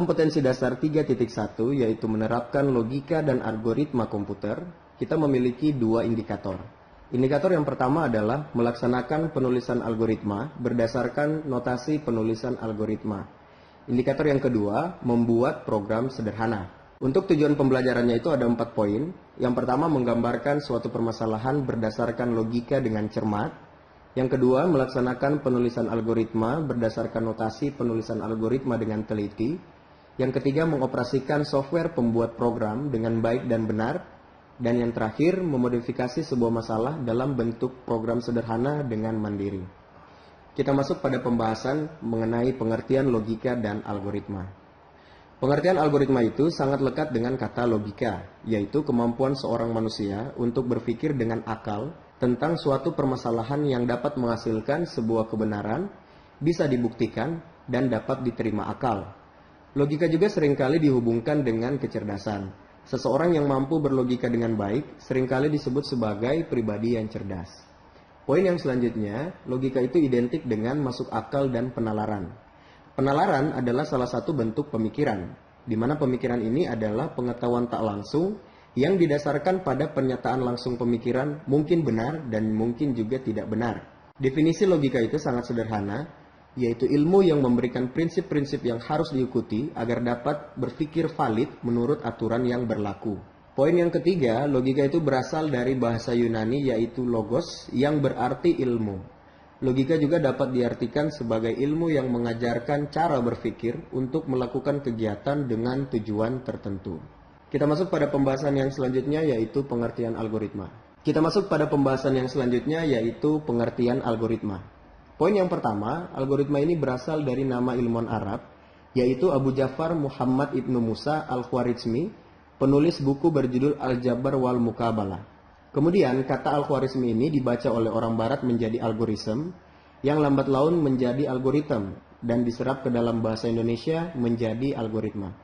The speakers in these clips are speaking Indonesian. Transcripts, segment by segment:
Kompetensi dasar 3.1 yaitu menerapkan logika dan algoritma komputer, kita memiliki dua indikator. Indikator yang pertama adalah melaksanakan penulisan algoritma berdasarkan notasi penulisan algoritma. Indikator yang kedua, membuat program sederhana. Untuk tujuan pembelajarannya itu ada 4 poin. Yang pertama, menggambarkan suatu permasalahan berdasarkan logika dengan cermat. Yang kedua, melaksanakan penulisan algoritma berdasarkan notasi penulisan algoritma dengan teliti. Yang ketiga, mengoperasikan software pembuat program dengan baik dan benar. Dan yang terakhir, memodifikasi sebuah masalah dalam bentuk program sederhana dengan mandiri. Kita masuk pada pembahasan mengenai pengertian logika dan algoritma. Pengertian algoritma itu sangat lekat dengan kata logika, yaitu kemampuan seorang manusia untuk berpikir dengan akal tentang suatu permasalahan yang dapat menghasilkan sebuah kebenaran, bisa dibuktikan, dan dapat diterima akal. Logika juga seringkali dihubungkan dengan kecerdasan. Seseorang yang mampu berlogika dengan baik seringkali disebut sebagai pribadi yang cerdas. Poin yang selanjutnya, logika itu identik dengan masuk akal dan penalaran. Penalaran adalah salah satu bentuk pemikiran, di mana pemikiran ini adalah pengetahuan tak langsung yang didasarkan pada pernyataan langsung pemikiran mungkin benar dan mungkin juga tidak benar. Definisi logika itu sangat sederhana, yaitu ilmu yang memberikan prinsip-prinsip yang harus diikuti agar dapat berpikir valid menurut aturan yang berlaku. Poin yang ketiga, logika itu berasal dari bahasa Yunani yaitu logos yang berarti ilmu. Logika juga dapat diartikan sebagai ilmu yang mengajarkan cara berpikir untuk melakukan kegiatan dengan tujuan tertentu. Kita masuk pada pembahasan yang selanjutnya yaitu pengertian algoritma. Poin yang pertama, algoritma ini berasal dari nama ilmuwan Arab, yaitu Abu Ja'far Muhammad Ibnu Musa Al-Khwarizmi, penulis buku berjudul Al-Jabar wal Muqabalah. Kemudian, kata Al-Khwarizmi ini dibaca oleh orang barat menjadi algoritma, yang lambat laun menjadi algoritma, dan diserap ke dalam bahasa Indonesia menjadi algoritma.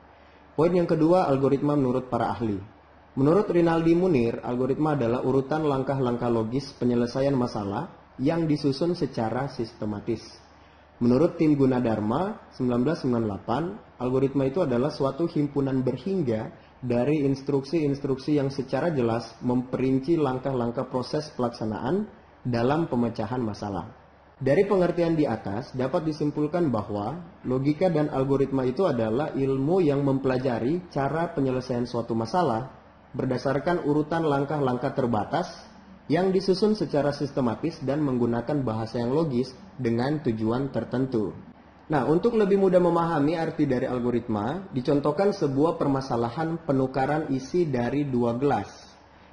Poin yang kedua, algoritma menurut para ahli. Menurut Rinaldi Munir, algoritma adalah urutan langkah-langkah logis penyelesaian masalah yang disusun secara sistematis. Menurut tim Gunadarma 1998, algoritma itu adalah suatu himpunan berhingga dari instruksi-instruksi yang secara jelas memperinci langkah-langkah proses pelaksanaan dalam pemecahan masalah. Dari pengertian di atas dapat disimpulkan bahwa logika dan algoritma itu adalah ilmu yang mempelajari cara penyelesaian suatu masalah berdasarkan urutan langkah-langkah terbatas yang disusun secara sistematis dan menggunakan bahasa yang logis dengan tujuan tertentu. Nah, untuk lebih mudah memahami arti dari algoritma, dicontohkan sebuah permasalahan penukaran isi dari dua gelas.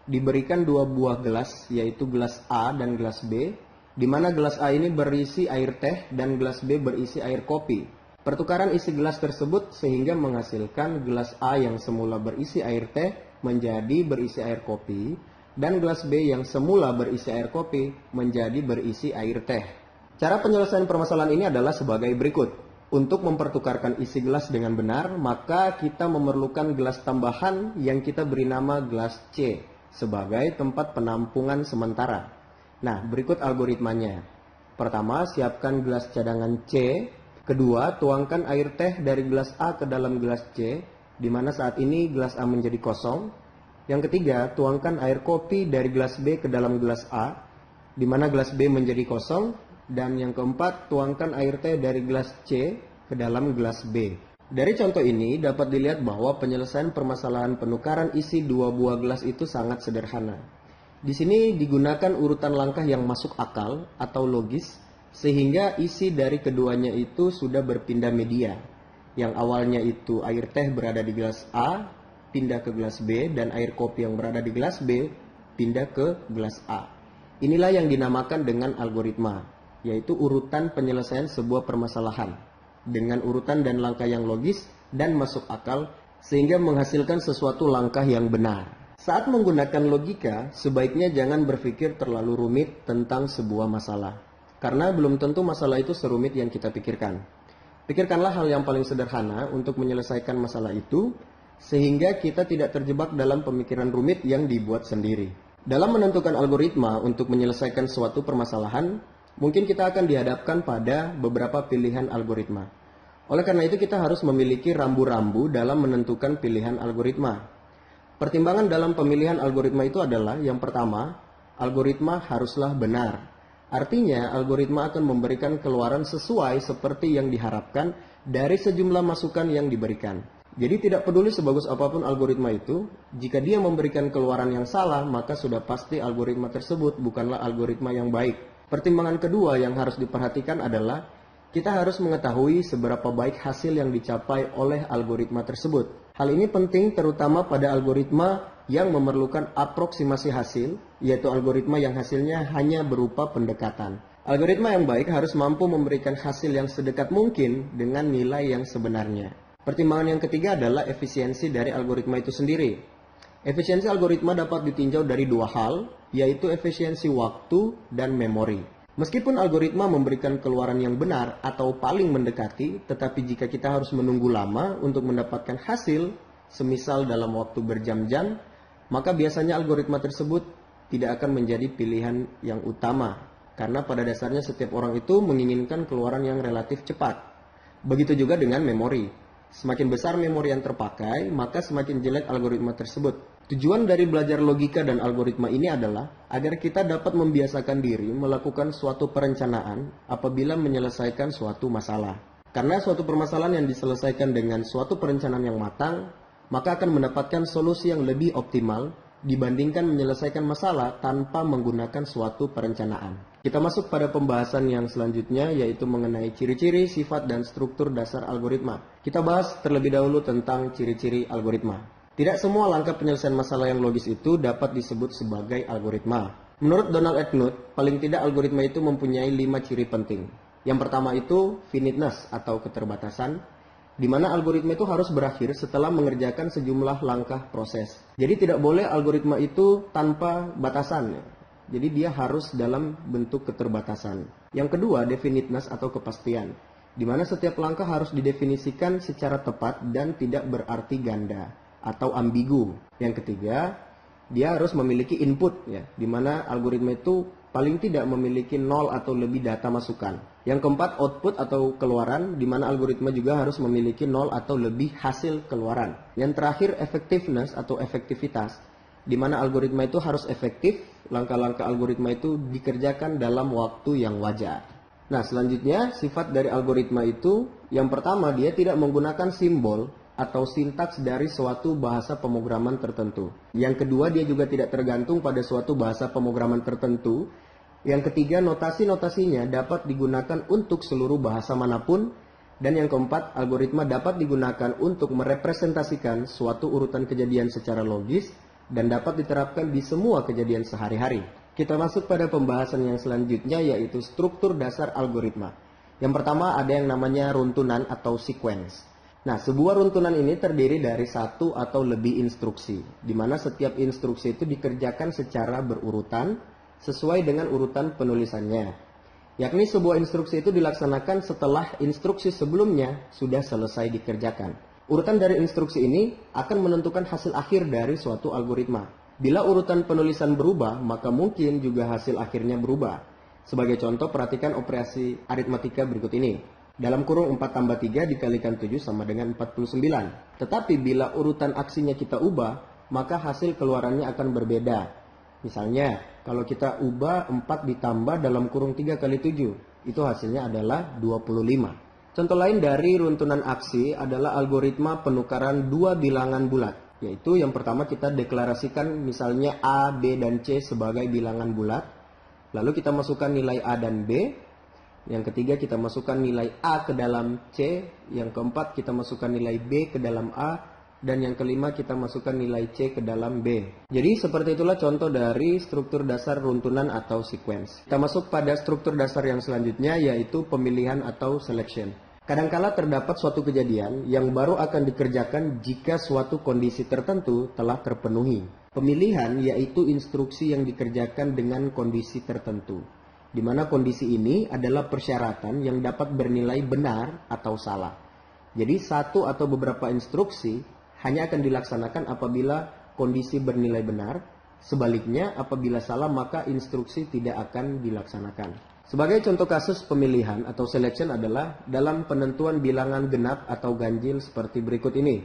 Diberikan dua buah gelas, yaitu gelas A dan gelas B, di mana gelas A ini berisi air teh dan gelas B berisi air kopi. Pertukaran isi gelas tersebut sehingga menghasilkan gelas A yang semula berisi air teh menjadi berisi air kopi, dan gelas B yang semula berisi air kopi menjadi berisi air teh. Cara penyelesaian permasalahan ini adalah sebagai berikut. Untuk mempertukarkan isi gelas dengan benar, maka kita memerlukan gelas tambahan yang kita beri nama gelas C sebagai tempat penampungan sementara. Nah, berikut algoritmanya. Pertama, siapkan gelas cadangan C. Kedua, tuangkan air teh dari gelas A ke dalam gelas C, di mana saat ini gelas A menjadi kosong. Yang ketiga, tuangkan air kopi dari gelas B ke dalam gelas A, di mana gelas B menjadi kosong. Dan yang keempat, tuangkan air teh dari gelas C ke dalam gelas B. Dari contoh ini dapat dilihat bahwa penyelesaian permasalahan penukaran isi dua buah gelas itu sangat sederhana. Di sini digunakan urutan langkah yang masuk akal atau logis, sehingga isi dari keduanya itu sudah berpindah media. Yang awalnya itu air teh berada di gelas A, pindah ke gelas B, dan air kopi yang berada di gelas B pindah ke gelas A. Inilah yang dinamakan dengan algoritma, yaitu urutan penyelesaian sebuah permasalahan dengan urutan dan langkah yang logis dan masuk akal sehingga menghasilkan sesuatu langkah yang benar. Saat menggunakan logika, sebaiknya jangan berpikir terlalu rumit tentang sebuah masalah, karena belum tentu masalah itu serumit yang kita pikirkan. Pikirkanlah hal yang paling sederhana untuk menyelesaikan masalah itu, sehingga kita tidak terjebak dalam pemikiran rumit yang dibuat sendiri. Dalam menentukan algoritma untuk menyelesaikan suatu permasalahan, mungkin kita akan dihadapkan pada beberapa pilihan algoritma. Oleh karena itu kita harus memiliki rambu-rambu dalam menentukan pilihan algoritma. Pertimbangan dalam pemilihan algoritma itu adalah yang pertama, algoritma haruslah benar. Artinya, algoritma akan memberikan keluaran sesuai seperti yang diharapkan dari sejumlah masukan yang diberikan. Jadi tidak peduli sebagus apapun algoritma itu, jika dia memberikan keluaran yang salah, maka sudah pasti algoritma tersebut bukanlah algoritma yang baik. Pertimbangan kedua yang harus diperhatikan adalah kita harus mengetahui seberapa baik hasil yang dicapai oleh algoritma tersebut. Hal ini penting terutama pada algoritma yang memerlukan aproksimasi hasil, yaitu algoritma yang hasilnya hanya berupa pendekatan. Algoritma yang baik harus mampu memberikan hasil yang sedekat mungkin dengan nilai yang sebenarnya. Pertimbangan yang ketiga adalah efisiensi dari algoritma itu sendiri. Efisiensi algoritma dapat ditinjau dari dua hal, yaitu efisiensi waktu dan memori. Meskipun algoritma memberikan keluaran yang benar atau paling mendekati, tetapi jika kita harus menunggu lama untuk mendapatkan hasil, semisal dalam waktu berjam-jam, maka biasanya algoritma tersebut tidak akan menjadi pilihan yang utama. Karena pada dasarnya setiap orang itu menginginkan keluaran yang relatif cepat. Begitu juga dengan memori. Semakin besar memori yang terpakai, maka semakin jelek algoritma tersebut. Tujuan dari belajar logika dan algoritma ini adalah agar kita dapat membiasakan diri melakukan suatu perencanaan apabila menyelesaikan suatu masalah. Karena suatu permasalahan yang diselesaikan dengan suatu perencanaan yang matang, maka akan mendapatkan solusi yang lebih optimal dibandingkan menyelesaikan masalah tanpa menggunakan suatu perencanaan. Kita masuk pada pembahasan yang selanjutnya, yaitu mengenai ciri-ciri, sifat, dan struktur dasar algoritma. Kita bahas terlebih dahulu tentang ciri-ciri algoritma. Tidak semua langkah penyelesaian masalah yang logis itu dapat disebut sebagai algoritma. Menurut Donald Knuth, paling tidak algoritma itu mempunyai 5 ciri penting. Yang pertama itu finiteness atau keterbatasan, di mana algoritma itu harus berakhir setelah mengerjakan sejumlah langkah proses. Jadi tidak boleh algoritma itu tanpa batasan. Jadi dia harus dalam bentuk keterbatasan. Yang kedua, definiteness atau kepastian, di mana setiap langkah harus didefinisikan secara tepat dan tidak berarti ganda atau ambigu. Yang ketiga, dia harus memiliki input, ya, di mana algoritma itu paling tidak memiliki 0 atau lebih data masukan. Yang keempat, output atau keluaran, di mana algoritma juga harus memiliki 0 atau lebih hasil keluaran. Yang terakhir, effectiveness atau efektivitas, di mana algoritma itu harus efektif, langkah-langkah algoritma itu dikerjakan dalam waktu yang wajar. Nah, selanjutnya sifat dari algoritma itu, yang pertama dia tidak menggunakan simbol atau sintaks dari suatu bahasa pemrograman tertentu. Yang kedua, dia juga tidak tergantung pada suatu bahasa pemrograman tertentu. Yang ketiga, notasi-notasinya dapat digunakan untuk seluruh bahasa manapun. Dan yang keempat, algoritma dapat digunakan untuk merepresentasikan suatu urutan kejadian secara logis dan dapat diterapkan di semua kejadian sehari-hari. Kita masuk pada pembahasan yang selanjutnya, yaitu struktur dasar algoritma. Yang pertama ada yang namanya runtunan atau sequence. Nah, sebuah runtunan ini terdiri dari satu atau lebih instruksi, di mana setiap instruksi itu dikerjakan secara berurutan sesuai dengan urutan penulisannya. Yakni sebuah instruksi itu dilaksanakan setelah instruksi sebelumnya sudah selesai dikerjakan. Urutan dari instruksi ini akan menentukan hasil akhir dari suatu algoritma. Bila urutan penulisan berubah, maka mungkin juga hasil akhirnya berubah. Sebagai contoh, perhatikan operasi aritmatika berikut ini. Dalam kurung 4 tambah 3 dikalikan 7 sama dengan 49. Tetapi bila urutan aksinya kita ubah, maka hasil keluarannya akan berbeda. Misalnya, kalau kita ubah 4 ditambah dalam kurung 3 kali 7, itu hasilnya adalah 25. Contoh lain dari runtunan aksi adalah algoritma penukaran dua bilangan bulat. Yaitu yang pertama kita deklarasikan misalnya A, B, dan C sebagai bilangan bulat. Lalu kita masukkan nilai A dan B. Yang ketiga kita masukkan nilai A ke dalam C. Yang keempat kita masukkan nilai B ke dalam A. Dan yang kelima kita masukkan nilai C ke dalam B. Jadi seperti itulah contoh dari struktur dasar runtunan atau sequence. Kita masuk pada struktur dasar yang selanjutnya, yaitu pemilihan atau selection. Kadangkala terdapat suatu kejadian yang baru akan dikerjakan jika suatu kondisi tertentu telah terpenuhi. Pemilihan yaitu instruksi yang dikerjakan dengan kondisi tertentu, di mana kondisi ini adalah persyaratan yang dapat bernilai benar atau salah. Jadi satu atau beberapa instruksi hanya akan dilaksanakan apabila kondisi bernilai benar. Sebaliknya, apabila salah maka instruksi tidak akan dilaksanakan. Sebagai contoh kasus pemilihan atau selection adalah dalam penentuan bilangan genap atau ganjil seperti berikut ini.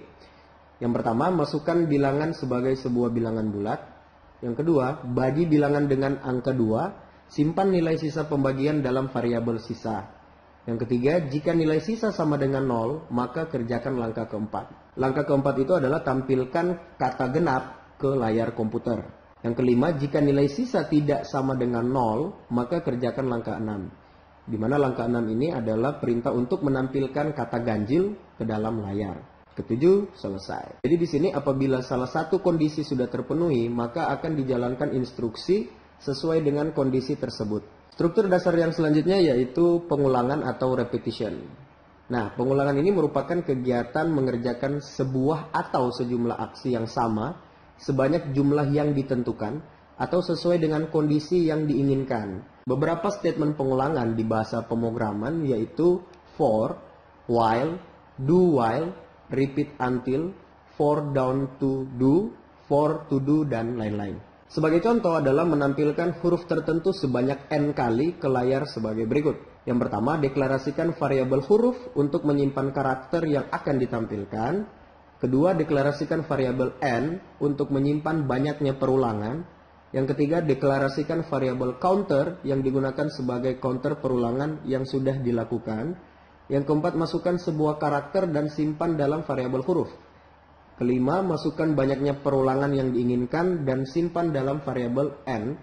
Yang pertama, masukkan bilangan sebagai sebuah bilangan bulat. Yang kedua, bagi bilangan dengan angka 2, simpan nilai sisa pembagian dalam variabel sisa. Yang ketiga, jika nilai sisa sama dengan 0, maka kerjakan langkah keempat. Langkah keempat itu adalah tampilkan kata genap ke layar komputer. Yang kelima, jika nilai sisa tidak sama dengan 0, maka kerjakan langkah 6. Di mana langkah 6 ini adalah perintah untuk menampilkan kata ganjil ke dalam layar. Ketujuh, selesai. Jadi di sini apabila salah satu kondisi sudah terpenuhi, maka akan dijalankan instruksi sesuai dengan kondisi tersebut. Struktur dasar yang selanjutnya yaitu pengulangan atau repetition. Nah, pengulangan ini merupakan kegiatan mengerjakan sebuah atau sejumlah aksi yang sama sebanyak jumlah yang ditentukan atau sesuai dengan kondisi yang diinginkan. Beberapa statement pengulangan di bahasa pemrograman yaitu for, while, do while, repeat until, for down to do, for to do, dan lain-lain. Sebagai contoh adalah menampilkan huruf tertentu sebanyak n kali ke layar sebagai berikut. Yang pertama, deklarasikan variabel huruf untuk menyimpan karakter yang akan ditampilkan. Kedua, deklarasikan variabel n untuk menyimpan banyaknya perulangan. Yang ketiga, deklarasikan variabel counter yang digunakan sebagai counter perulangan yang sudah dilakukan. Yang keempat, masukkan sebuah karakter dan simpan dalam variabel huruf. Kelima, masukkan banyaknya perulangan yang diinginkan dan simpan dalam variabel n.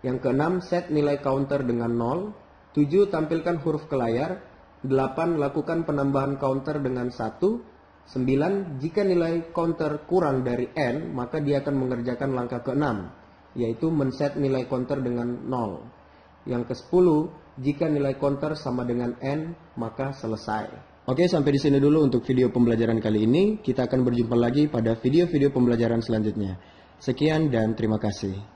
Yang keenam, set nilai counter dengan 0. 7, tampilkan huruf ke layar. 8, lakukan penambahan counter dengan 1. 9, jika nilai counter kurang dari n, maka dia akan mengerjakan langkah ke-6, yaitu men-set nilai counter dengan 0. Yang ke-10, jika nilai counter sama dengan n, maka selesai. Oke, sampai di sini dulu untuk video pembelajaran kali ini. Kita akan berjumpa lagi pada video-video pembelajaran selanjutnya. Sekian dan terima kasih.